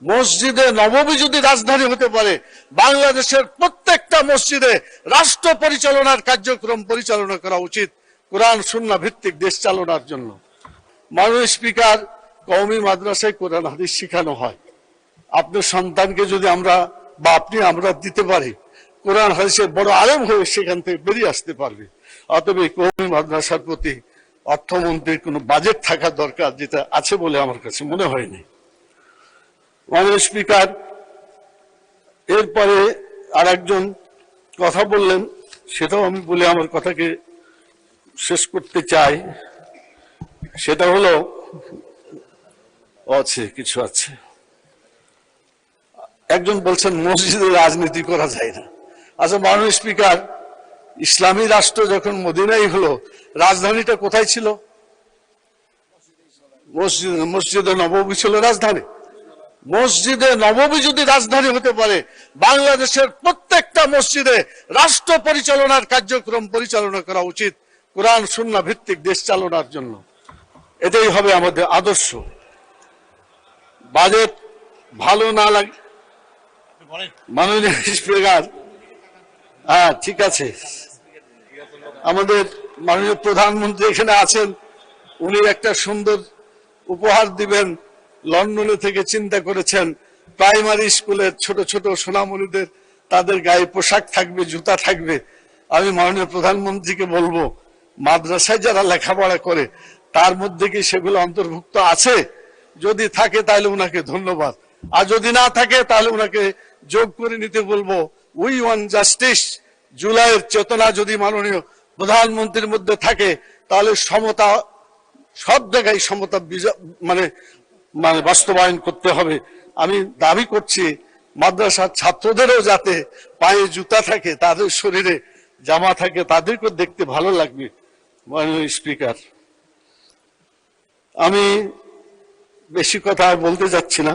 মসজিদে নববী যদি রাজধানী হতে পারে, বাংলাদেশের প্রত্যেকটা মসজিদে রাষ্ট্র পরিচালনার কার্যক্রম পরিচালনা করা উচিত কোরআন সুন্নাহ ভিত্তিক দেশ চালানোর জন্য। মাননীয় স্পিকার, কওমি মাদ্রাসায় কোরআন হাদিস শেখানো হয়। আপনার সন্তানকে যদি আমরা দিতে পারি, কোরআন হাদিসের বড় আলেম হয়ে সেখান থেকে বেরিয়ে আসতে পারবে। অতএব এই কওমি মাদ্রাসার প্রতি অর্থমন্ত্রীর কোনো বাজেট থাকা দরকার, যেটা আছে বলে আমার কাছে মনে হয়নি। মাননীয় স্পিকার, এরপরে আর একজন কথা বললেন, সেটাও আমি বলে আমার কথাকে শেষ করতে চাই। সেটা হলো কিছু আছে, একজন বলছেন মসজিদে রাজনীতি করা যায় না। আচ্ছা মাননীয় স্পিকার, ইসলামী রাষ্ট্র যখন মদিনাই হলো, রাজধানীটা কোথায় ছিল? মসজিদে নববী ছিল রাজধানী। মসজিদে নববী যদি রাজধানী হতে পারে, বাংলাদেশের প্রত্যেকটা মসজিদে রাষ্ট্র পরিচালনার কার্যক্রম পরিচালনা করা উচিত কোরআন সুন্নাহ ভিত্তিক দেশ চালানোর জন্য। এটাই হবে আমাদের আদর্শ। বাজেট ভালো না লাগে, মাননীয় স্পিকার, হ্যাঁ ঠিক আছে, আমাদের মাননীয় প্রধানমন্ত্রী এখানে আছেন, উনি একটা সুন্দর উপহার দিবেন, লন্ডনে থেকে চিন্তা করেছেন। প্রাইমারি স্কুলের ছোট ছোট সোনামণিদের তাদের গায়ে পোশাক থাকবে, জুতা থাকবে। আমি মাননীয় প্রধানমন্ত্রীকে বলবো, মাদ্রাসায় যারা লেখাপড়া করে তার মধ্যে কি সেগুলো অন্তর্ভুক্ত আছে? যদি থাকে তাহলে উনাকে ধন্যবাদ, আর যদি না থাকে তাহলে উনাকে যোগ করে নিতে বলবো। উই ওয়ান্ট জাস্টিস, জুলাইয়ের চেতনা যদি মাননীয় প্রধানমন্ত্রীর মধ্যে থাকে, তাহলে সমতা, সব জায়গায় সমতা মানে বাস্তবায়ন করতে হবে। আমি দাবি করছি মাদ্রাসার ছাত্রদেরও যাতে পায়ে জুতা থাকে, তাদের শরীরে জামা থাকে, তাদেরকে দেখতে ভালো লাগবে। মাননীয় স্পিকার, আমি বেশি কথা আর বলতে যাচ্ছি না,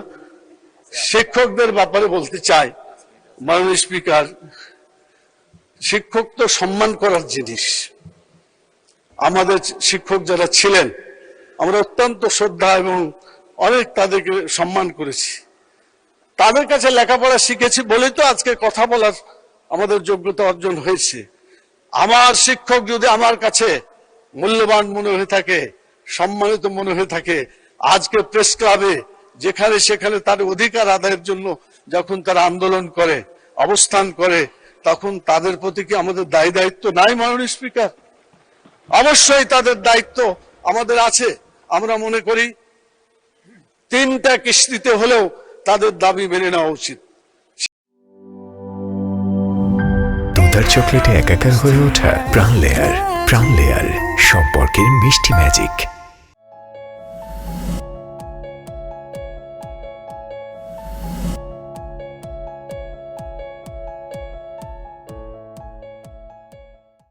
শিক্ষকদের ব্যাপারে বলতে চাই। মাননীয় স্পিকার, শিক্ষক তো সম্মান করার জিনিস। আমাদের শিক্ষক যারা ছিলেন, আমরা অত্যন্ত শ্রদ্ধা এবং অনেক তাদেরকে সম্মান করেছি। তাদের কাছে লেখাপড়া শিখেছি বলেই তো আজকে কথা বলার আমাদের যোগ্যতা অর্জন হয়েছে। আমার শিক্ষক যদি আমার কাছে মূল্যবান মনে হয়ে থাকে, সম্মানিত মনে হয়ে থাকে, আজকে প্রেস ক্লাবে যেখানে সেখানে তার অধিকার আদায়ের জন্য যখন তারা আন্দোলন করে, অবস্থান করে, তখন তাদের প্রতি কি আমাদের দায়ী দায়িত্ব নাই? মাননীয় স্পিকার, অবশ্যই তাদের দায়িত্ব আমাদের আছে। আমরা মনে করি 3টা কিস্তিতে হলেও তাদের দাবি মেনে নেওয়া উচিত। দুধার চকলেটে একাকার হয়ে ওঠা প্রাণ লেয়ার, সম্পর্কের মিষ্টি ম্যাজিক।